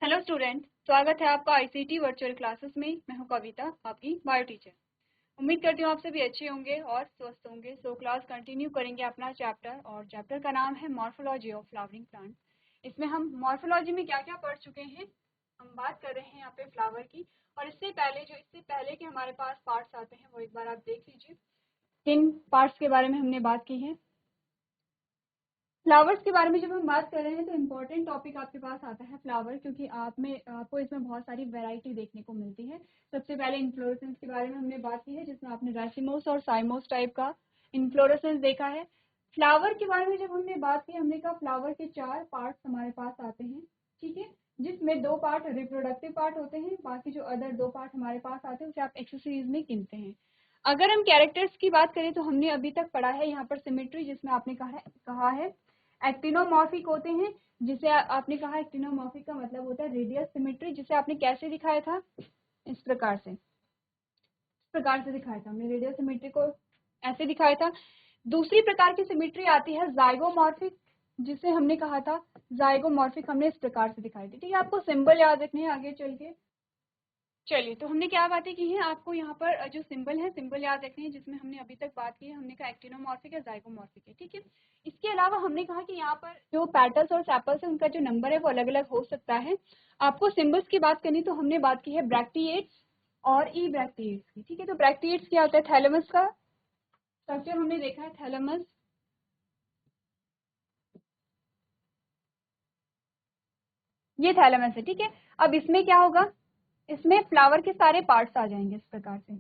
Hello student, स्वागत है आपका आईसीटी वर्चुअल क्लासेस में। मैं हूं कविता, आपकी बायो टीचर। उम्मीद करती हूँ आप सभी अच्छे होंगे और स्वस्थ होंगे। सो क्लास कंटिन्यू करेंगे अपना चैप्टर, और चैप्टर का नाम है मॉर्फोलॉजी ऑफ फ्लावरिंग प्लांट। इसमें हम मॉर्फोलॉजी में क्या क्या पढ़ चुके हैं, हम बात कर रहे हैं यहाँ पे फ्लावर की। और इससे पहले के हमारे पास पार्ट्स आते हैं वो एक बार आप देख लीजिए। किन पार्ट्स के बारे में हमने बात की है। फ्लावर्स के बारे में जब हम बात कर रहे हैं तो इम्पोर्टेंट टॉपिक आपके पास आता है फ्लावर, क्योंकि आपको इसमें बहुत सारी वैरायटी देखने को मिलती है। सबसे पहले इन्फ्लोरेसेंस के बारे में हमने बात की है, जिसमें आपने रासिमोस और साइमोस टाइप का इन्फ्लोरेसेंस देखा है। फ्लावर के बारे में जब हमने बात की, हमने कहा फ्लावर के 4 पार्ट्स हमारे पास आते हैं, ठीक है, जिसमें 2 पार्ट रिप्रोडक्टिव पार्ट होते हैं, बाकी जो अदर 2 पार्ट हमारे पास आते हैं उसे आप एक्सेसरीज में गिनते हैं। अगर हम कैरेक्टर्स की बात करें तो हमने अभी तक पढ़ा है यहाँ पर सिमेट्री, जिसमें आपने कहा है एक्टिनोमॉर्फिक होते हैं, जिसे आपने कहा एक्टिनोमॉर्फिक का मतलब होता है रेडियस सिमेट्री, जिसे आपने कैसे दिखाया था, इस प्रकार से दिखाया था हमने रेडियस सिमेट्री को, ऐसे दिखाया था। दूसरी प्रकार की सिमेट्री आती है जाइगोमॉर्फिक, जिसे हमने कहा था जाइगोमॉर्फिक, हमने इस प्रकार से दिखाई थी। ठीक है, आपको सिंबल याद रखने हैं आगे चल के। चलिए, तो हमने क्या बातें की हैं, आपको यहाँ पर जो सिंबल है सिंबल याद रखने हैं, जिसमें हमने अभी तक बात की है। हमने कहा एक्टिनोमॉर्फिक है, जाइगोमॉर्फिक है, ठीक है। इसके अलावा हमने कहा कि यहाँ पर जो पेटल्स और सेपल्स है उनका जो नंबर है वो अलग अलग हो सकता है। आपको सिंबल्स की बात करनी तो हमने बात की है ब्रैक्टिएट्स और ई ब्रैक्टिएट्स की, ठीक है। तो ब्रैक्टिएट्स क्या होता है, थैलेमस का स्ट्रक्चर हमने देखा है, थैलेमस, ये थैलेमस है, ठीक है। अब इसमें क्या होगा, इसमें फ्लावर के सारे पार्ट्स आ जाएंगे इस प्रकार से।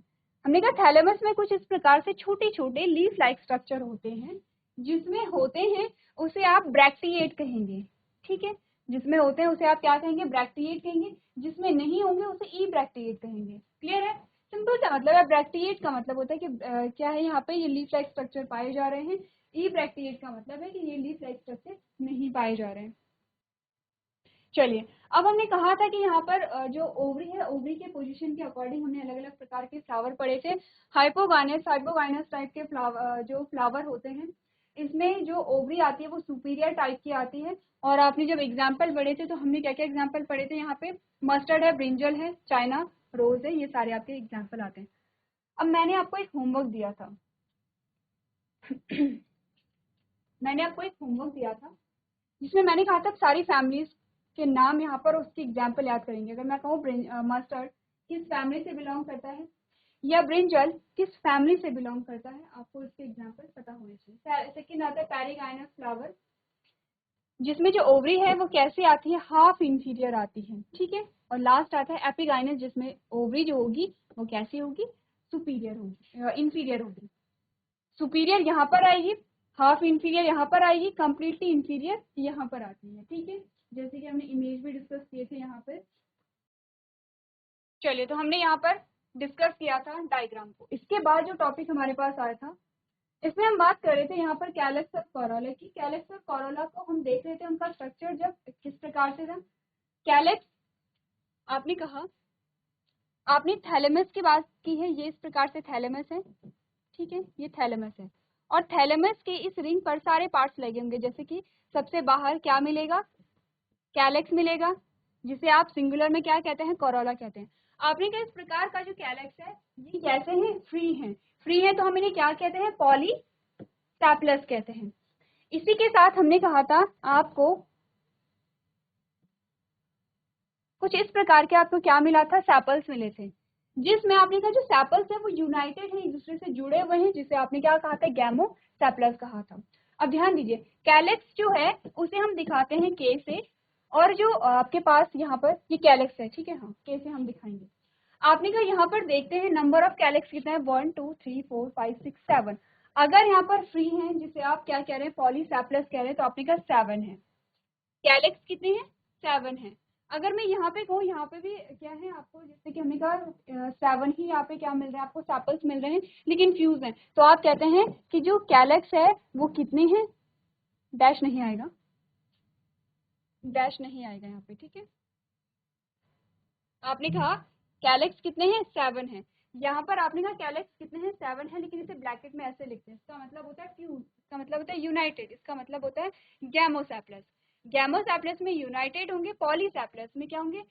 हमने कहा थैलेमस में कुछ इस प्रकार से छोटे छोटे लीफ लाइक स्ट्रक्चर होते हैं, जिसमें होते हैं उसे आप ब्रैक्टिएट कहेंगे, ठीक है। जिसमें होते हैं उसे आप क्या कहेंगे, ब्रैक्टिएट कहेंगे। जिसमें नहीं होंगे उसे ई ब्रैक्टिएट कहेंगे। क्लियर है, सिंपल सा मतलब है। ब्रैक्टिएट का मतलब होता है कि क्या है, यहाँ पे ये लीफ लाइक स्ट्रक्चर पाए जा रहे हैं। ई ब्रैक्टिएट का मतलब है कि ये लीफ लाइक स्ट्रक्चर नहीं पाए जा रहे हैं। चलिए, अब हमने कहा था कि यहाँ पर जो ओवरी है, ओवरी के पोजीशन के अकॉर्डिंग हमने अलग अलग प्रकार के फ्लावर पढ़े थे। हाइपोगाइनस टाइप के जो फ्लावर होते हैं, इसमें जो ओवरी आती है वो सुपीरियर टाइप की आती है। और आपने जब एग्जाम्पल पढ़े थे तो हमने क्या क्या एग्जाम्पल पढ़े थे, यहाँ पे मस्टर्ड है, ब्रिंजल है, चाइना रोज है, ये सारे आपके एग्जाम्पल आते हैं। अब मैंने आपको एक होमवर्क दिया था जिसमें मैंने कहा था सारी फैमिलीज के नाम यहाँ पर उसकी एग्जाम्पल याद करेंगे। अगर मैं कहूँ मस्टर्ड किस फैमिली से बिलोंग करता है, या ब्रिंजल किस फैमिली से बिलोंग करता है, आपको इसके एग्जाम्पल पता होने चाहिए। सेकेंड आता है पैरीगाइनस फ्लावर, जिसमें जो ओवरी है वो कैसे आती है, हाफ इंफीरियर आती है, ठीक है। और लास्ट आता है एपिगाइनस, जिसमें ओवरी जो होगी वो कैसी होगी, सुपीरियर होगी, इंफीरियर होगी। सुपीरियर यहाँ पर आएगी, हाफ इंफीरियर यहाँ पर आएगी, कंप्लीटली इंफीरियर यहाँ पर आती है, ठीक है। जैसे कि हमने इमेज भी डिस्कस किए थे यहाँ पर। चलिए, तो हमने यहाँ पर डिस्कस किया था डायग्राम को। इसके बाद जो टॉपिक हमारे पास आया था, इसमें हम बात कर रहे थे यहाँ पर कैलेक्स और कोरोला की। कैलेक्स और कोरोला को हम देख रहे थे, उनका स्ट्रक्चर जब किस प्रकार से था। कैलेक्स, आपने कहा, आपने थैलेमस की बात की है, ये इस प्रकार से थैलेमस है, ठीक है, ये थैलेमस है। और थैलेमस के इस रिंग पर सारे पार्ट्स लगे होंगे, जैसे कि सबसे बाहर क्या मिलेगा, कैलेक्स मिलेगा, जिसे आप सिंगुलर में क्या कहते हैं, कोरोला कहते हैं। आपने कहा इस प्रकार का जो कैलेक्स है ये कैसे है, फ्री है। फ्री है तो हम इन्हें क्या कहते हैं, पॉली सैप्लस कहते हैं। इसी के साथ हमने कहा था आपको कुछ इस प्रकार के, आपको क्या मिला था, सैपल्स मिले थे, जिसमें आपने कहा जो सैपल्स है वो यूनाइटेड है, एक दूसरे से जुड़े हुए हैं, जिसे आपने क्या कहा था, गैमो सैपलस कहा था। अब ध्यान दीजिए, कैलेक्स जो है उसे हम दिखाते हैं के से, और जो आपके पास यहाँ पर ये कैलेक्स है, ठीक है, हाँ, के से हम दिखाएंगे। आपने कहा यहाँ पर देखते हैं नंबर ऑफ कैलेक्स कितना है, 1 2 3 4 5 6 7। अगर यहाँ पर फ्री है, जिसे आप क्या कह रहे हैं, पॉलीसैप्लस कह रहे हैं, तो आपने कहा 7 है। कैलेक्स कितने हैं, 7 है। अगर मैं यहाँ पे कहूँ, यहाँ पे भी क्या है, आपको जैसे कि हमने कहा 7 ही यहाँ पे क्या मिल रहा है, आपको सैपल्स मिल रहे हैं लेकिन फ्यूज हैं, तो आप कहते हैं कि जो कैलेक्स है वो कितने हैं, डैश नहीं आएगा, डैश नहीं आएगा यहाँ पे, ठीक है। आपने कहा कैलेक्स कितने हैं, 7 है। यहाँ पर आपने कहा कैलेक्स कितने हैं, 7 है, लेकिन इसे ब्रैकेट में ऐसे लिखते हैं, इसका मतलब होता है फ्यूज, इसका मतलब होता है यूनाइटेड, इसका मतलब होता है गैमोसैप्लस। गैमोसेप्लस में यूनाइटेड होंगे, पॉलीसेप्लस में क्या होंगे,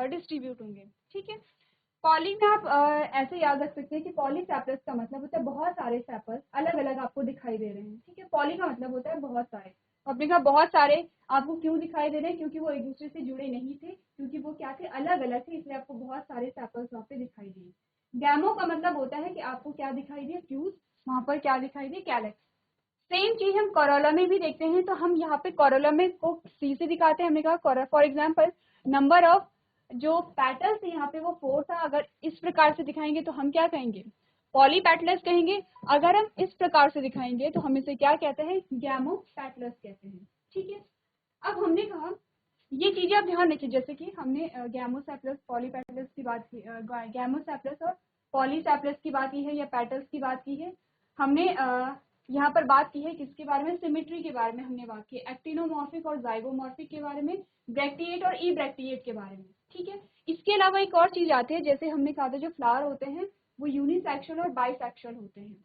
डिस्ट्रीब्यूट होंगे। ठीक है, पॉली में आप ऐसे याद रख सकते हैं कि पॉलीसेप्लस का मतलब होता है बहुत सारे सेपल्स अलग अलग आपको दिखाई दे रहे हैं। ठीक है, पॉली का मतलब होता है बहुत सारे। आपने कहा बहुत सारे आपको क्यों दिखाई दे रहे हैं, क्योंकि वो एक दूसरे से जुड़े नहीं थे, क्योंकि वो क्या थे, अलग अलग थे, इसलिए आपको बहुत सारे सेपल्स वहाँ पे दिखाई दिए। गैमो का मतलब होता है कि आपको क्या दिखाई दिए, फ्यूज, वहाँ पर क्या दिखाई दिए, कैलेक्स। सेम चीज हम कोरोला में भी देखते हैं, तो हम यहाँ पे कोरोला में को सी से दिखाते हैं। हमने कहा फॉर एग्जाम्पल नंबर ऑफ जो पेटल्स है यहाँ पे वो 4 था। अगर इस प्रकार से दिखाएंगे तो हम क्या कहेंगे, पॉलीपेटलस कहेंगे। अगर हम इस प्रकार से दिखाएंगे तो हम इसे क्या कहते हैं, गैमोपेटलस कहते हैं। ठीक है, अब हमने कहा ये चीजें आप ध्यान रखिए, जैसे कि हमने गैमोसेप्लस पॉलीपेटलस की बात की, गैमोसेप्लस और पॉलीसेप्लस की बात की है या पेटल्स की बात की है। हमने यहाँ पर बात की है किसके बारे में, सिमेट्री के बारे में हमने बात की, एक्टिनोमॉर्फिक और जाइगोमॉर्फिक के बारे में, ब्रैक्टिएट और ई ब्रैक्टिएट के बारे में। ठीक है, इसके अलावा एक और चीज आती है, जैसे हमने कहा था जो फ्लावर होते हैं वो यूनिसेक्सुअल और बाइसेक्सुअल होते हैं।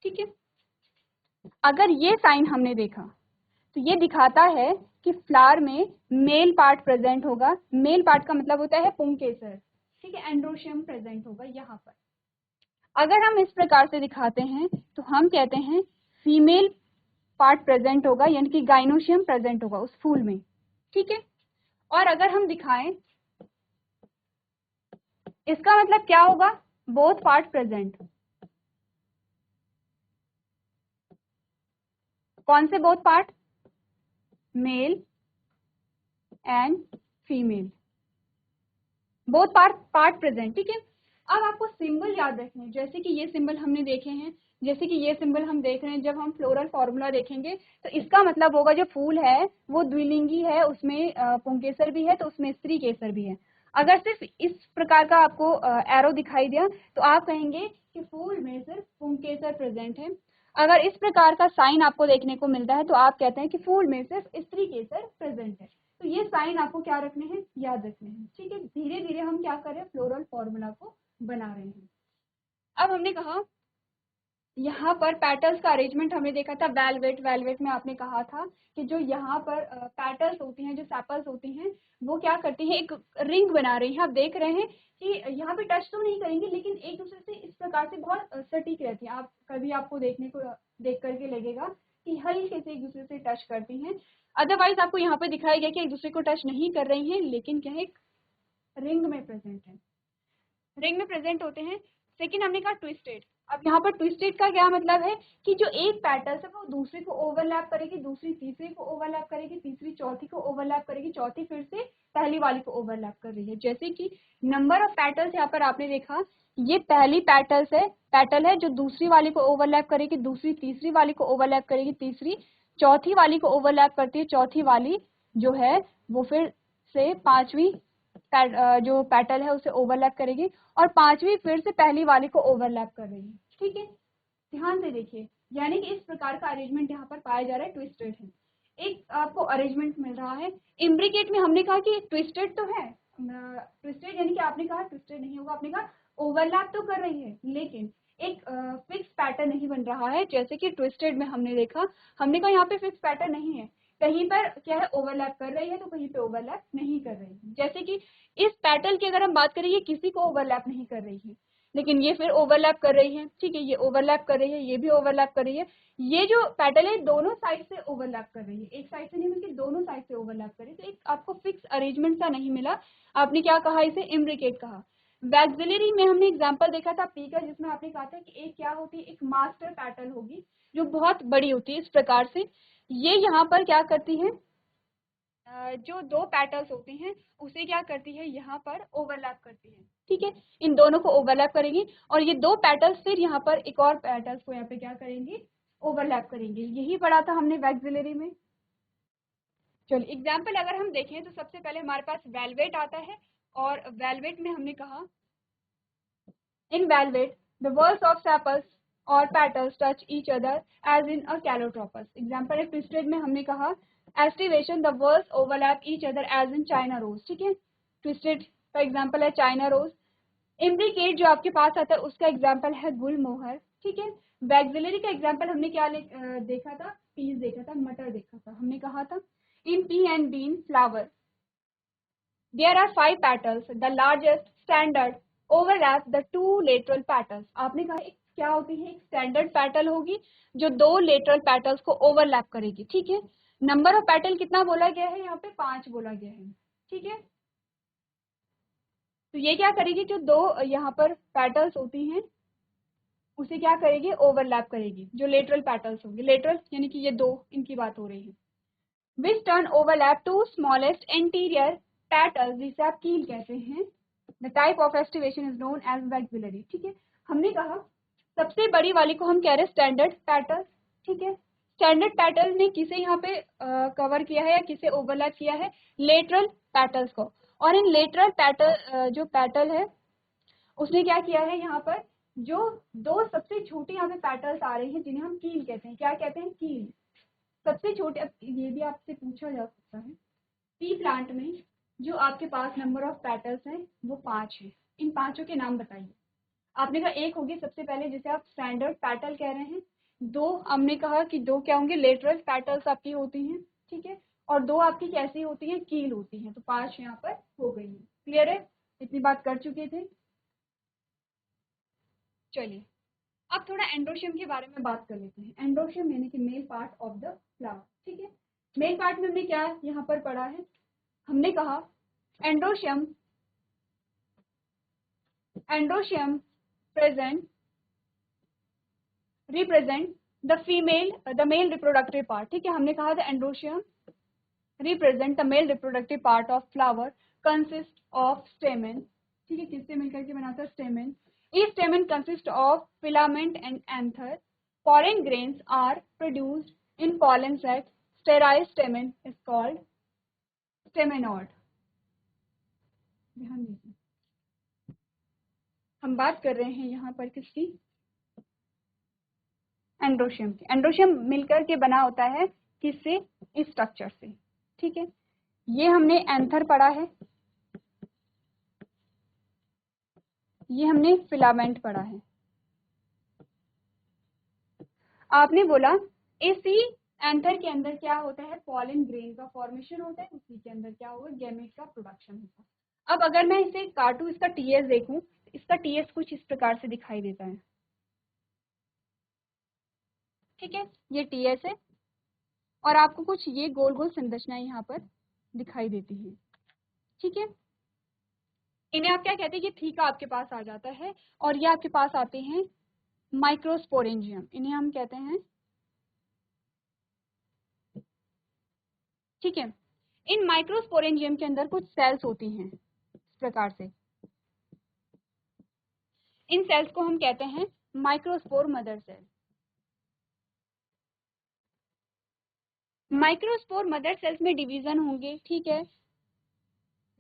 ठीक है, अगर ये साइन हमने देखा तो ये दिखाता है कि फ्लावर में मेल पार्ट प्रेजेंट होगा। मेल पार्ट का मतलब होता है पुंकेसर। ठीक है, एंड्रोशियम प्रेजेंट होगा यहाँ पर। अगर हम इस प्रकार से दिखाते हैं तो हम कहते हैं फीमेल पार्ट प्रेजेंट होगा, यानी कि गाइनोशियम प्रेजेंट होगा उस फूल में। ठीक है, और अगर हम दिखाएं, इसका मतलब क्या होगा, बोथ पार्ट प्रेजेंट। कौन से both part, male and female, both part present. ठीक है, अब आपको सिंबल याद रखने हैं, जैसे कि ये सिंबल हमने देखे हैं, जैसे कि ये सिंबल हम देख रहे हैं। जब हम फ्लोरल फॉर्मूला देखेंगे तो इसका मतलब होगा जो फूल है वो द्विलिंगी है, उसमें पुंकेसर भी है तो उसमें स्त्री केसर भी है। अगर सिर्फ इस प्रकार का आपको एरो दिखाई दिया तो आप कहेंगे कि फूल में सिर्फ पुंकेसर प्रेजेंट है। अगर इस प्रकार का साइन आपको देखने को मिलता है तो आप कहते हैं कि फूल में सिर्फ स्त्री केसर प्रेजेंट है। तो ये साइन आपको क्या रखने हैं, याद रखने हैं। ठीक है, धीरे धीरे हम क्या कर रहे हैं, फ्लोरल फॉर्मूला को बना रहे हैं। अब हमने कहा यहाँ पर पेटल्स का अरेंजमेंट हमने देखा था, वेलवेट। वेलवेट में आपने कहा था कि जो यहाँ पर पेटल्स होती हैं, जो सेपल्स होती हैं, वो क्या करती हैं, एक रिंग बना रही हैं। आप देख रहे हैं कि यहाँ पे टच तो नहीं करेंगे, लेकिन एक दूसरे से इस प्रकार से बहुत सटीक रहती हैं। आप कभी आपको देख करके लगेगा कि हल्के से एक दूसरे से टच करती हैं। अदरवाइज आपको यहाँ पे दिखाया गया कि एक दूसरे को टच नहीं कर रही हैं, लेकिन क्या है, रिंग में प्रेजेंट है, रिंग में प्रेजेंट होते हैं। सेकंड हमने कहा ट्विस्टेड। अब यहाँ पर ट्विस्टेड का क्या मतलब है कि जो एक पैटर्न है वो दूसरे को ओवरलैप करेगी, दूसरी तीसरे को ओवरलैप करेगी, तीसरी चौथी को ओवरलैप करेगी, चौथी फिर से पहली वाली को ओवरलैप कर रही है। जैसे कि नंबर ऑफ पैटर्न्स यहाँ पर आपने देखा, ये पहली पैटर्न है जो दूसरी वाली को ओवरलैप करेगी, दूसरी तीसरी वाली को ओवरलैप करेगी, तीसरी चौथी वाली को ओवरलैप करती है, चौथी वाली जो है वो फिर से पांचवी जो पेटल है उसे ओवरलैप करेगी, और पांचवी फिर से पहली वाली को ओवरलैप कर रही है। ठीक है, ध्यान से देखिए, यानी कि इस प्रकार का अरेंजमेंट यहाँ पर पाया जा रहा है, ट्विस्टेड है। एक आपको अरेंजमेंट मिल रहा है। इम्ब्रिकेट में हमने कहा कि ट्विस्टेड तो है, ट्विस्टेड यानी कि आपने कहा ट्विस्टेड नहीं होगा, आपने कहा ओवरलैप तो कर रही है, लेकिन एक फिक्स पैटर्न नहीं बन रहा है। जैसे कि ट्विस्टेड में हमने देखा, हमने कहा यहाँ पे फिक्स पैटर्न नहीं है, कहीं पर क्या है, ओवरलैप कर रही है तो कहीं पे ओवरलैप नहीं कर रही है। जैसे कि इस पैटर्न की अगर हम बात करें, ये किसी को ओवरलैप नहीं कर रही है, लेकिन ये फिर ओवरलैप कर रही है। ठीक है, ये ओवरलैप कर रही है, ये भी ओवरलैप कर रही है। ये जो पैटर्न है दोनों साइड से ओवरलैप कर रही है, एक साइड से नहीं बल्कि दोनों साइड से ओवरलैप कर रही है। तो एक आपको फिक्स अरेंजमेंट सा नहीं मिला, आपने क्या कहा, इसे इम्ब्रिकेट कहा। वैक्सिलरी में हमने एग्जाम्पल देखा था पी का, जिसमें आपने कहा था कि एक क्या होती है, एक मास्टर पैटर्न होगी जो बहुत बड़ी होती है। इस प्रकार से ये यहाँ पर क्या करती है, जो दो पेटल्स होती हैं उसे क्या करती है, यहाँ पर ओवरलैप करती है। ठीक है, इन दोनों को ओवरलैप करेंगी, और ये दो पेटल्स फिर यहाँ पर एक और पेटल्स को यहाँ पे क्या करेंगे, ओवरलैप करेंगे। यही पढ़ा था हमने वैक्सिलरी में। चलिए एग्जाम्पल अगर हम देखें तो सबसे पहले हमारे पास वेलवेट आता है, और वेलवेट में हमने कहा in velvet the whorls of sepals और petals touch each other as in a calotropis। Example है ट्विस्टेड में हमने कहा aestivation the whorls overlap each other as in China rose। ठीक है, ट्विस्टेड का एग्जाम्पल है चाइना रोज। इम्ब्रिकेट जो आपके पास आता है उसका एग्जाम्पल है गुलमोहर। ठीक है, वैक्सिलरी का एग्जाम्पल हमने क्या देखा था, पीस देखा था, मटर देखा था। हमने कहा था In pea and bean flower, there are 5 petals. The largest standard overlaps the 2 lateral petals. आपने कहा एक क्या होती है, एक स्टैंडर्ड पेटल होगी जो 2 लेटरल पेटल्स को ओवरलैप करेगी, ठीक है। नंबर ऑफ पेटल कितना बोला गया है, यहाँ पे 5 बोला गया है, ठीक है। तो ये क्या करेगी, जो 2 यहाँ पर पेटल्स होती हैं उसे क्या करेगी, ओवरलैप करेगी, जो लेटरल पेटल्स होंगे, लेटरल यानी कि ये 2 इनकी बात हो रही है। Which turn overlap to smallest interior petals, जिसे आप कील कहते हैं। The type of aestivation is known as vexillary, ठीक है। हमने कहा सबसे बड़ी वाली को हम कह रहे हैं स्टैंडर्ड पेटल, ठीक है। स्टैंडर्ड पेटल ने किसे यहाँ पे कवर किया है या किसे ओवरलैप किया है, लेटरल पेटल्स को। और इन लेटरल पेटल जो पेटल है उसने क्या किया है, यहाँ पर जो 2 सबसे छोटी यहाँ पे पेटल्स आ रही हैं जिन्हें हम कील कहते हैं, क्या कहते हैं, कील। सबसे छोटे, अब ये भी आपसे पूछा जा सकता है, पी प्लांट में जो आपके पास नंबर ऑफ पेटल्स हैं वो 5 है, इन 5 के नाम बताइए। आपने कहा एक होगी सबसे पहले जिसे आप स्टैंडर्ड पेटल कह रहे हैं, 2 हमने कहा कि 2 क्या होंगे, लेटरल पेटल्स आपकी होती हैं, ठीक है। और 2 आपकी कैसी होती हैं, कील होती हैं। तो 5 यहाँ पर हो गई है। क्लियर है, इतनी बात कर चुके थे। चलिए अब थोड़ा एंड्रोशियम के बारे में बात कर लेते हैं। एंड्रोशियम यानी कि male part of the flower, ठीक है। मेल पार्ट में हमने क्या यहाँ पर पढ़ा है, हमने कहा androecium present represent the male reproductive part, ठीक है। हमने कहा था androecium represent the male reproductive part of flower consist of stamen, ठीक है। किससे मिलकर के बनाता है, stamen। Each stamen consists of filament and anther. Pollen grains are produced in pollen sac. Sterile stamen is called staminode। ध्यान दीजिए, हम बात कर रहे हैं यहाँ पर किसकी, एंड्रोशियम की। एंड्रोशियम मिलकर के बना होता है किससे, इस स्ट्रक्चर से, ठीक है। ये हमने एंथर पढ़ा है, ये हमने फिलामेंट पढ़ा है। आपने बोला इसी एंथर के अंदर क्या होता है, पॉलन ग्रेन का फॉर्मेशन होता है, उसी के अंदर क्या होगा, गैमेट का प्रोडक्शन होगा। अब अगर मैं इसे काटूं, इसका टीएस देखूं, इसका टीएस कुछ इस प्रकार से दिखाई देता है, ठीक है। ये टीएस है और आपको कुछ ये गोल गोल संरचनाएं यहाँ पर दिखाई देती है, ठीक है। इन्हें आप क्या कहते हैं, ये थीका आपके पास आ जाता है और ये आपके पास आते हैं माइक्रोस्पोरेंजियम, इन्हें हम कहते हैं, ठीक है। इन माइक्रोस्पोरेंजियम के अंदर कुछ सेल्स होती हैं इस प्रकार से, इन सेल्स को हम कहते हैं microspore mother cell. Microspore mother cells में डिवीजन होंगे, ठीक है,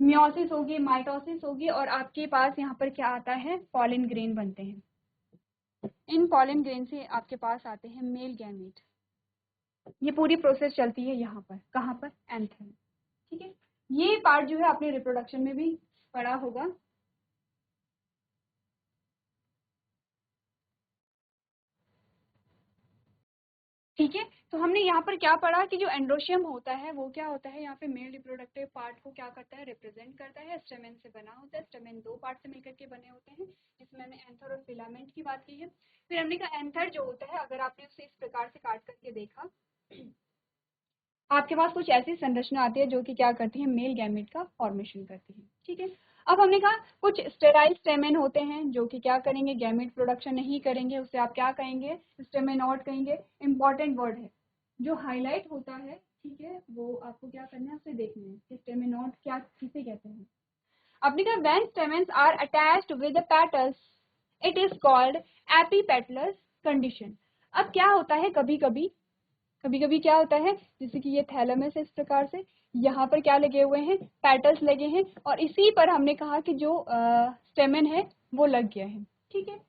मियोसिस होगी, माइटोसिस होगी और आपके पास यहाँ पर क्या आता है, पॉलन ग्रेन बनते हैं। इन पॉलन ग्रेन से आपके पास आते हैं मेल गैमेट। ये पूरी प्रोसेस चलती है यहाँ पर, कहाँ पर, एंथर, ठीक है। ये पार्ट जो है आपने रिप्रोडक्शन में भी पढ़ा होगा। ठीक है, तो हमने यहाँ पर क्या पढ़ा कि जो एंड्रोशियम होता है वो क्या होता है, यहाँ पे मेल रिप्रोडक्टिव पार्ट को क्या करता है, रिप्रेजेंट करता है। स्टेमेन से बना होता है, स्टेमेन 2 पार्ट से मिलकर के बने होते हैं, जिसमें हमने एंथर और फिलामेंट की बात की है। फिर हमने कहा एंथर जो होता है, अगर आपने उसे इस प्रकार से काट करके देखा, आपके पास कुछ ऐसी संरचना आती है जो कि क्या करती है, मेल गैमेट का फॉर्मेशन करती है, ठीक है। अब हमने कहा कुछ स्टेराइल स्टेमेन होते हैं जो कि क्या करेंगे, गैमेट प्रोडक्शन नहीं करेंगे, उसे आप क्या कहेंगे, स्टेमेनॉड कहेंगे। इंपॉर्टेंट वर्ड है जो हाईलाइट होता है, ठीक है, वो आपको क्या करना है, उसे देखना है कि स्टेमेनॉड क्या किसे कहते हैं। आपने कहा when stamens are attached with the petals it is called epipetalous condition. अब क्या होता है, कभी कभी क्या होता है, जैसे कि ये थैलेमस है, इस प्रकार से यहाँ पर क्या लगे हुए हैं, पेटल्स लगे हैं और इसी पर हमने कहा कि जो स्टेमन है वो लग गया है, ठीक है।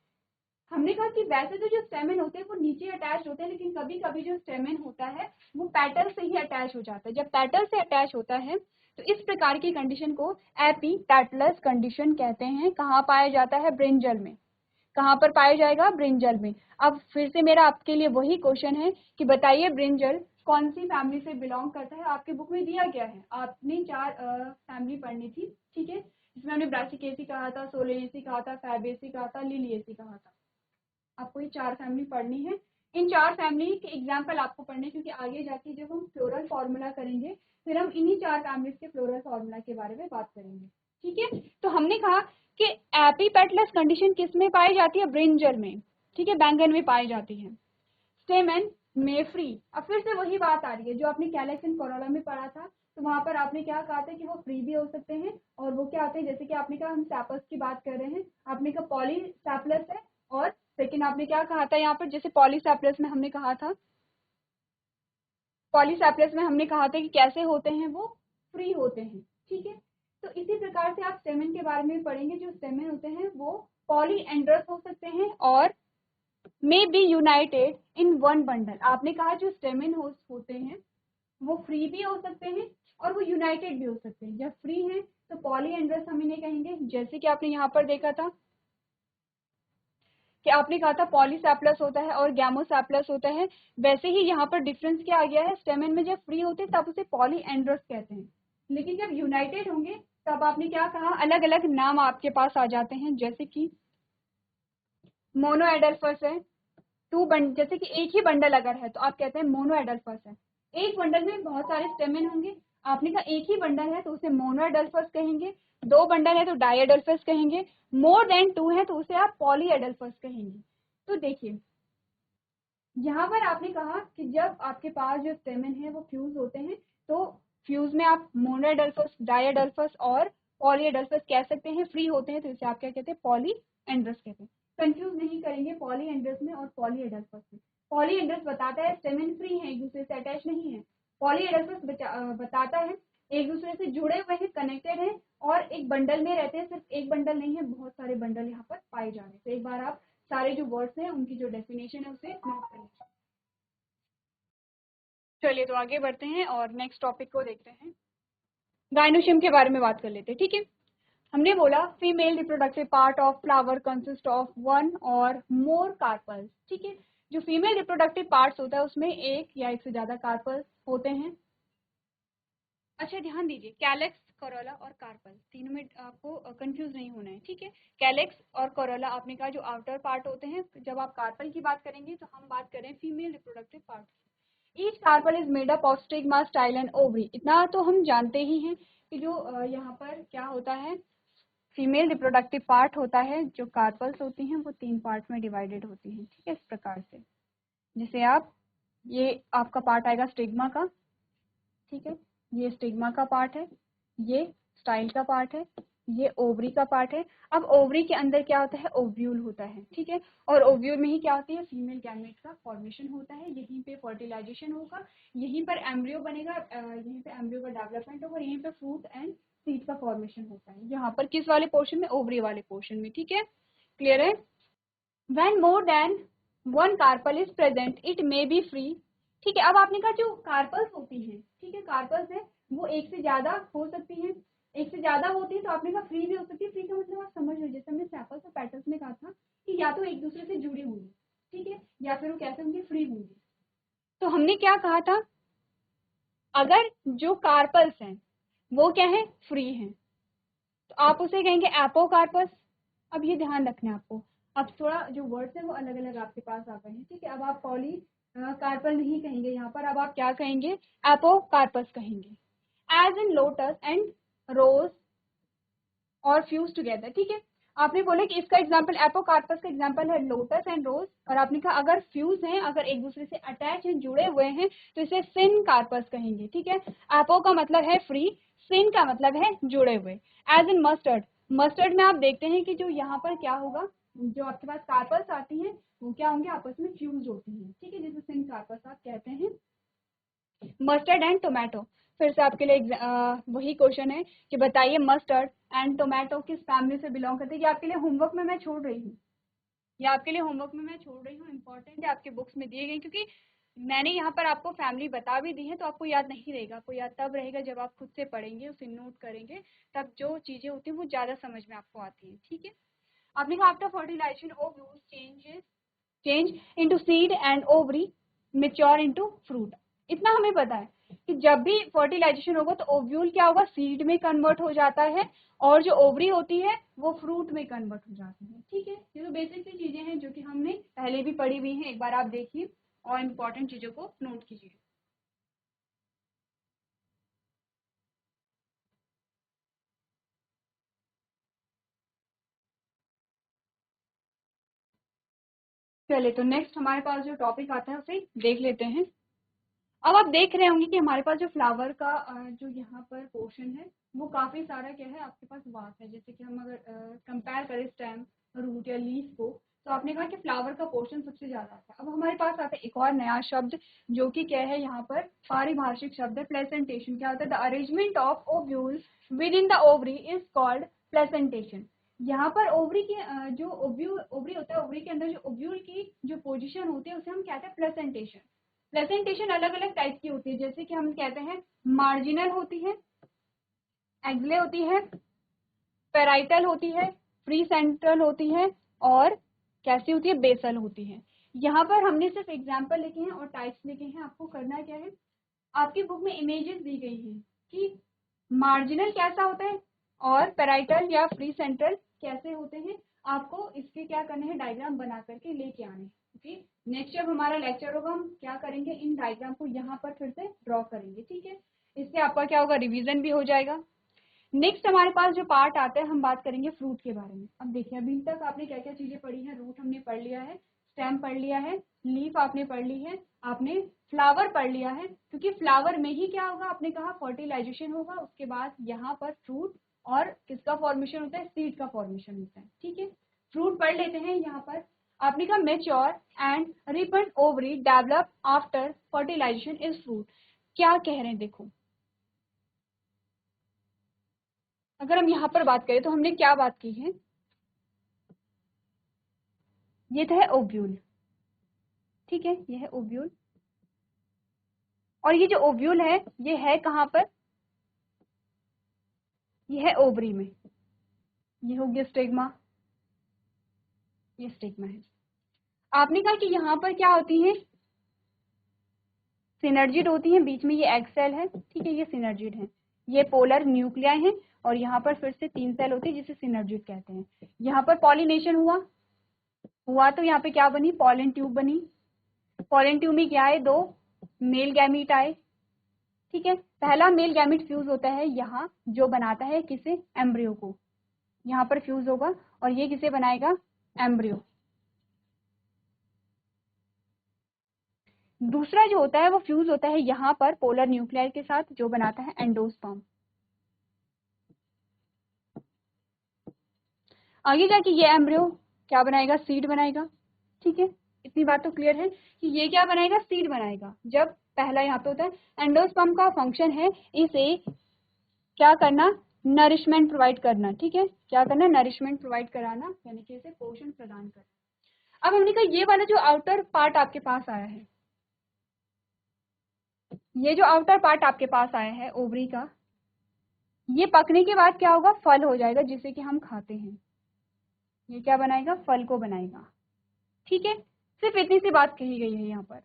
हमने कहा कि वैसे तो जो स्टेमन होते हैं वो नीचे अटैच होते हैं, लेकिन कभी कभी जो स्टेमन होता है वो पेटल से ही अटैच हो जाता है। जब पेटल से अटैच होता है तो इस प्रकार की कंडीशन को एपीपेटलस कंडीशन कहते हैं। कहाँ पाया जाता है, ब्रिंजल में। कहाँ पर पाया जाएगा, ब्रिंजल में। अब फिर से मेरा आपके लिए वही क्वेश्चन है कि बताइए ब्रिंजल कौन सी फैमिली से बिलोंग करता है, आपके बुक में दिया गया है। आपने 4 फैमिली पढ़नी थी, ठीक है, जिसमें हमने ब्रासिकेसी कहा था, सोलेनेसी कहा था, फैबेसी कहा था, लिलिएसी कहा था। आपको ये 4 फैमिली पढ़नी है। इन 4 फैमिली के एग्जाम्पल आपको पढ़ने, क्योंकि आगे जाके जब हम फ्लोरल फॉर्मूला करेंगे फिर हम इन्हीं 4 फैमिलीज के फ्लोरल फॉर्मूला के बारे में बात करेंगे, ठीक है। तो हमने कहा कि एपीपेटलस कंडीशन किस में पाई जाती है, ब्रिंजल में, ठीक है, बैंगन में पाई जाती है। स्टेमन में फ्री, अब फिर से वही बात आ रही है जो आपने कैलेक्स एंड कोरोला में पढ़ा था। तो वहां पर आपने क्या कहा था कि वो फ्री भी हो सकते हैं, और वो क्या होते हैं, जैसे कि आपने कहा हम सैपल्स की बात कर रहे हैं, आपने कहा पॉलीसैप्लस है, और सेकंड आपने क्या कहा था यहाँ पर, जैसे पॉलीसैप्लस में हमने कहा था, पॉलीसैप्लस में हमने कहा था कि कैसे होते हैं, वो फ्री होते हैं, ठीक है। तो इसी प्रकार से आप स्टेमन के बारे में पढ़ेंगे। जो स्टेमन होते हैं वो पॉलीएंड्रस हो सकते हैं और may be united in one bundle. आपने कहा जो स्टेमन होते हैं वो फ्री भी हो सकते हैं और वो यूनाइटेड भी हो सकते हैं। जब फ्री हैं तो पॉलीएंड्रस हम इन्हें कहेंगे, जैसे कि आपने यहाँ पर देखा था कि आपने कहा था पॉलीसैप्लस होता है और गैमोसैप्लस होता है, वैसे ही यहाँ पर डिफरेंस क्या आ गया है, स्टेमन में जब फ्री होते हैं तब उसे पॉलीएंड्रस कहते हैं, लेकिन जब यूनाइटेड होंगे तब आपने क्या कहा, अलग अलग नाम आपके पास आ जाते हैं, जैसे कि मोनोएडल्फस है, जैसे कि एक ही बंडल अगर है तो आप कहते हैं मोनोएडल्फस है। एक बंडल में बहुत सारे स्टेमन होंगे, आपने कहा एक ही बंडल है तो उसे मोनोएडल्फस कहेंगे, 2 बंडल है तो डाइएडल्फस कहेंगे, मोर देन 2 है तो उसे आप पॉलीएडल्फस कहेंगे। तो देखिए यहाँ पर आपने कहा कि जब आपके पास जो स्टेमन है वो फ्यूज होते हैं तो फ्यूज में आप मोनोएडल्फस, डाइएडल्फस और पॉलीएडल्फस कह सकते हैं, फ्री होते हैं तो इसे आप क्या कहते हैं, पॉलीएंड्रस कहते हैं। कंफ्यूज नहीं करेंगे पॉलीएंड्रस में और पॉलीएडल्फस में। पॉलीएंड्रस बताता है स्टेमन फ्री है, एक दूसरे से अटैच नहीं है। पॉलीएडल्फस बताता है एक दूसरे से जुड़े हुए हैं, कनेक्टेड है और एक बंडल में रहते हैं, सिर्फ एक बंडल नहीं है, बहुत सारे बंडल यहाँ पर पाए जा रहे हैं। तो एक बार आप सारे जो वर्ड्स हैं उनकी जो डेफिनेशन है उसे नोट कर लीजिए। चलिए तो आगे बढ़ते हैं और नेक्स्ट टॉपिक को देखते हैं। गाइनोशियम के बारे में बात कर लेते हैं, ठीक है। हमने बोला female reproductive part of flower consist of 1 और मोर कार्पल्स, ठीक है। जो फीमेल रिप्रोडक्टिव पार्ट्स होता है उसमें एक या एक से ज्यादा कार्पल्स होते हैं। अच्छा ध्यान दीजिए, कैलेक्स, कोरोला और कार्पल तीनों में आपको कंफ्यूज नहीं होना है, ठीक है। कैलेक्स और कोरोला आपने कहा जो आउटर पार्ट होते हैं, जब आप कार्पल की बात करेंगे तो हम बात करें female reproductive part. Each carpel is made up of stigma, style and ovary. इतना तो हम जानते ही हैं कि जो यहाँ पर क्या होता है, फीमेल रिप्रोडक्टिव पार्ट होता है, जो कार्पल्स होती हैं वो 3 पार्ट में डिवाइडेड होती हैं, ठीक है, इस प्रकार से। जिसे आप, ये आपका पार्ट आएगा स्टिग्मा का, ठीक है, ये स्टिग्मा का पार्ट है, ये स्टाइल का पार्ट है, ये ओवरी का पार्ट है। अब ओवरी के अंदर क्या होता है, ओव्यूल होता है, ठीक है, और ओव्यूल में ही क्या होती है, फीमेल गैमेट का फॉर्मेशन होता है, यहीं पे फर्टिलाइजेशन होगा, यहीं पर एम्ब्रियो बनेगा, यहीं पे एम्ब्रियो का डेवलपमेंट होगा, यहीं पे फ्रूट एंड सीड का फॉर्मेशन होता है, यहाँ पर किस वाले पोर्शन में, ओवरी वाले पोर्शन में, ठीक है, क्लियर है। When more than one carpel is present, it may be free, ठीक है। अब आपने कहा जो कार्पल्स होती हैं, ठीक है, कार्पल्स है वो एक से ज्यादा हो सकती हैं, एक से ज्यादा होती है तो आपने कहा फ्री भी हो सकती है। फ्री का मतलब आप समझ लो, जैसे हमने सैपल्स और पेटल्स में कहा था कि या तो एक दूसरे से जुड़ी होंगी, ठीक है, या फिर वो कैसे होंगी, फ्री होंगी। तो हमने क्या कहा था, अगर जो कार्पल्स हैं वो क्या है, फ्री हैं, तो आप उसे कहेंगे एपोकार्पस। अब ये ध्यान रखना है आपको, अब थोड़ा जो वर्ड्स है वो अलग अलग आपके पास आ गए हैं, ठीक है। अब आप पॉली कार्पल नहीं कहेंगे यहाँ पर, अब आप क्या कहेंगे, एपोकार्पस कहेंगे। एज इन लोटस एंड रोज और फ्यूज टुगेदर, ठीक है। आपने बोला कि इसका एग्जाम्पल, एपोकार्पस का एग्जाम्पल है लोटस एंड रोज, और आपने कहा अगर फ्यूज हैं, अगर एक दूसरे से अटैच हैं, जुड़े हुए हैं, तो इसे सिन कार्पस कहेंगे, ठीक है। एपो का मतलब है फ्री, सिन का मतलब है जुड़े हुए। एज इन मस्टर्ड, मस्टर्ड में आप देखते हैं कि जो यहाँ पर क्या होगा, जो आपके पास कार्पल्स आती हैं वो क्या होंगे, आपस में फ्यूज होती हैं, ठीक है, जिसे सिन कार्पस आप कहते हैं। मस्टर्ड एंड टोमेटो, फिर से आपके लिए वही क्वेश्चन है कि बताइए मस्टर्ड एंड टोमेटो किस फैमिली से बिलोंग करते हैं। ये आपके लिए होमवर्क में मैं छोड़ रही हूँ, ये आपके लिए होमवर्क में मैं छोड़ रही हूँ, इंपॉर्टेंट है, आपके बुक्स में दिए गए, क्योंकि मैंने यहाँ पर आपको फैमिली बता भी दी है तो आपको याद नहीं रहेगा, आपको याद तब रहेगा जब आप खुद से पढ़ेंगे, उसे नोट करेंगे, तब जो चीजें होती हैं वो ज्यादा समझ में आपको आती है, ठीक है। आपने कहा after fertilisation ovules change into seed and ovary mature into fruit। इतना हमें पता है कि जब भी फर्टिलाइजेशन होगा तो ओव्यूल क्या होगा, सीड में कन्वर्ट हो जाता है, और जो ओवरी होती है वो फ्रूट में कन्वर्ट हो जाती है। ठीक है, ये तो बेसिक सी चीजें हैं जो कि हमने पहले भी पढ़ी हुई हैं, एक बार आप देखिए और इम्पोर्टेंट चीजों को नोट कीजिए। चलिए, तो नेक्स्ट हमारे पास जो टॉपिक आता है उसे देख लेते हैं। अब आप देख रहे होंगे कि हमारे पास जो फ्लावर का जो यहाँ पर पोर्शन है वो काफी सारा क्या है आपके पास वास्ट है। जैसे कि हम अगर कंपेयर करें स्टेम, रूट या लीफ को, तो आपने कहा कि फ्लावर का पोर्शन सबसे ज्यादा आता है। अब हमारे पास आता है एक और नया शब्द जो कि क्या है, यहाँ पर पारिभाषिक शब्द है प्लेसेंटेशन। क्या होता है, the arrangement of ovule with in the ovary is called placentation. यहाँ पर ओवरी के जो ओवरी होता है, ओवरी के अंदर जो ओव्यूल की जो पोजिशन होती है उसे हम कहते हैं प्लेसेंटेशन। प्रेजेंटेशन अलग अलग टाइप की होती है, जैसे कि हम कहते हैं मार्जिनल होती है, एक्सले होती है, पेराइटल होती है, फ्री सेंट्रल होती है, और कैसी होती है, बेसल होती है। यहाँ पर हमने सिर्फ एग्जाम्पल लिखे हैं और टाइप्स लिखे हैं। आपको करना क्या है, आपकी बुक में इमेजेस दी गई हैं कि मार्जिनल कैसा होता है और पेराइटल या फ्री सेंट्रल कैसे होते हैं। आपको इसके क्या करने हैं, डायग्राम बना करके लेके आने हैं। ओके, नेक्स्ट जब हमारा लेक्चर होगा हम क्या करेंगे, इन डायग्राम को यहाँ पर फिर से ड्रॉ करेंगे। ठीक है, इससे आपका क्या होगा, रिवीजन भी हो जाएगा। नेक्स्ट हमारे पास जो पार्ट आता है, हम बात करेंगे फ्रूट के बारे में। अब देखिए, अभी तक आपने क्या क्या चीजें पढ़ी है, रूट हमने पढ़ लिया है, स्टेम पढ़ लिया है, लीफ आपने पढ़ ली है, आपने फ्लावर पढ़ लिया है, क्योंकि फ्लावर में ही क्या होगा, आपने कहा फर्टिलाइजेशन होगा, उसके बाद यहाँ पर फ्रूट और किसका फॉर्मेशन होता है, सीड का फॉर्मेशन होता है। ठीक है, फ्रूट पढ़ लेते हैं। यहाँ पर आपने कहा mature and ripen ovary develop after fertilisation is fruit. क्या कह रहे हैं देखो, अगर हम यहाँ पर बात करें तो हमने क्या बात की है, ये तो है ओव्यूल। ठीक है, ये है ओव्यूल, और ये जो ओव्यूल है ये है कहाँ पर, ये है ओवरी में। ये हो गया स्टिग्मा, ये स्टिग्मा है। आपने कहा कि यहाँ पर क्या होती है, सिनर्जिड होती है, बीच में ये एग सेल है। ठीक है, ये सिनर्जिड है, ये पोलर न्यूक्लियाई है, और यहाँ पर फिर से 3 सेल होती है जिसे सिनर्जिड कहते हैं। यहाँ पर पॉलिनेशन हुआ तो यहाँ पे क्या बनी, पॉलन ट्यूब बनी। पॉलन ट्यूब में क्या है, 2 मेल गैमीट आए। ठीक है, पहला मेल गैमीट फ्यूज होता है यहाँ, जो बनाता है किसे, एम्ब्रियो को। यहाँ पर फ्यूज होगा और ये किसे बनाएगा, एम्ब्रियो। दूसरा जो होता है वो फ्यूज होता है यहाँ पर पोलर न्यूक्लियर के साथ, जो बनाता है एंडोस्पर्म। आगे जाके ये एम्ब्रियो क्या बनाएगा, सीड बनाएगा। ठीक है, इतनी बात तो क्लियर है कि ये क्या बनाएगा, सीड बनाएगा। जब पहला यहाँ पे होता है, एंडोस्पर्म का फंक्शन है इसे क्या करना, नरिशमेंट प्रोवाइड करना। ठीक है, क्या करना, नरिशमेंट प्रोवाइड कराना, यानी कि इसे पोषण प्रदान करना। अब हमने कहा ये वाला जो आउटर पार्ट आपके पास आया है, ये जो आउटर पार्ट आपके पास आया है ओवरी का, ये पकने के बाद क्या होगा, फल हो जाएगा जिसे कि हम खाते हैं। ये क्या बनाएगा, फल को बनाएगा। ठीक है, सिर्फ इतनी सी बात कही गई है यहाँ पर।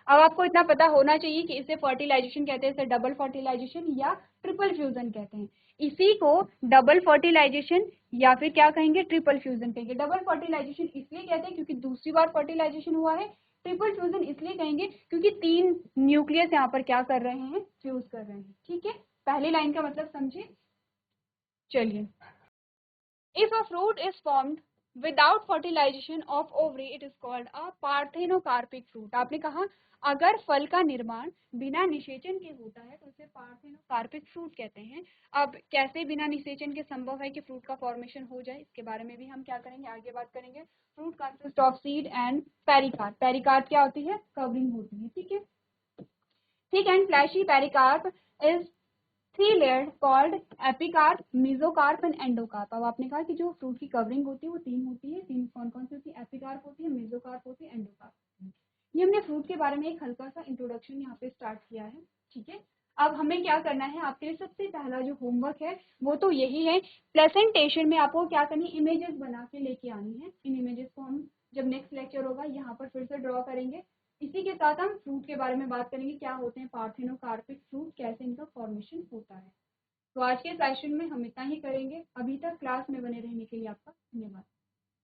अब आपको इतना पता होना चाहिए कि इसे फर्टिलाइजेशन कहते हैं, इसे डबल फर्टिलाइजेशन या ट्रिपल फ्यूजन कहते हैं। इसी को डबल फर्टिलाइजेशन या फिर क्या कहेंगे, ट्रिपल फ्यूजन कहेंगे। डबल फर्टिलाइजेशन इसलिए कहते हैं क्योंकि दूसरी बार फर्टिलाइजेशन हुआ है। ट्रिपल फ्यूजन इसलिए कहेंगे क्योंकि 3 न्यूक्लियस यहाँ पर क्या कर रहे हैं, फ्यूज कर रहे हैं। ठीक है, पहली लाइन का मतलब समझिए। चलिए, if a fruit is formed without fertilization of ovary it is called a parthenocarpic fruit। आपने कहा अगर फल का निर्माण बिना निषेचन के होता है तो उसे पार्थेनोकार्पिक फ्रूट कहते हैं। अब कैसे बिना निषेचन के संभव है कि फ्रूट का फॉर्मेशन हो जाए, इसके बारे में भी हम क्या करेंगे, आगे बात करेंगे। Fruit consist of seed and pericarp. Pericarp क्या होती है, कवरिंग होती है। ठीक है, thick and fleshy pericarp is 3 layered called epicarp, mesocarp and endocarp. अब आपने कहा कि जो फ्रूट की कवरिंग होती है वो 3 होती है। 3 कौन कौन सी होती है, एपिकार्प होती है, मेसोकार्प होती है, एंडोकार्प होती है। ये हमने फ्रूट के बारे में एक हल्का सा इंट्रोडक्शन यहाँ पे स्टार्ट किया है। ठीक है, अब हमें क्या करना है, आपके लिए सबसे पहला जो होमवर्क है वो तो यही है, प्रेजेंटेशन में आपको क्या करनी, इमेजेस बना के लेके आनी है। इन इमेजेस को हम जब नेक्स्ट लेक्चर होगा यहाँ पर फिर से ड्रॉ करेंगे। इसी के साथ हम फ्रूट के बारे में बात करेंगे, क्या होते हैं पार्थेनोकार्पिक फ्रूट, कैसे इनका फॉर्मेशन होता है। तो आज के सेशन में हम इतना ही करेंगे। अभी तक क्लास में बने रहने के लिए आपका धन्यवाद।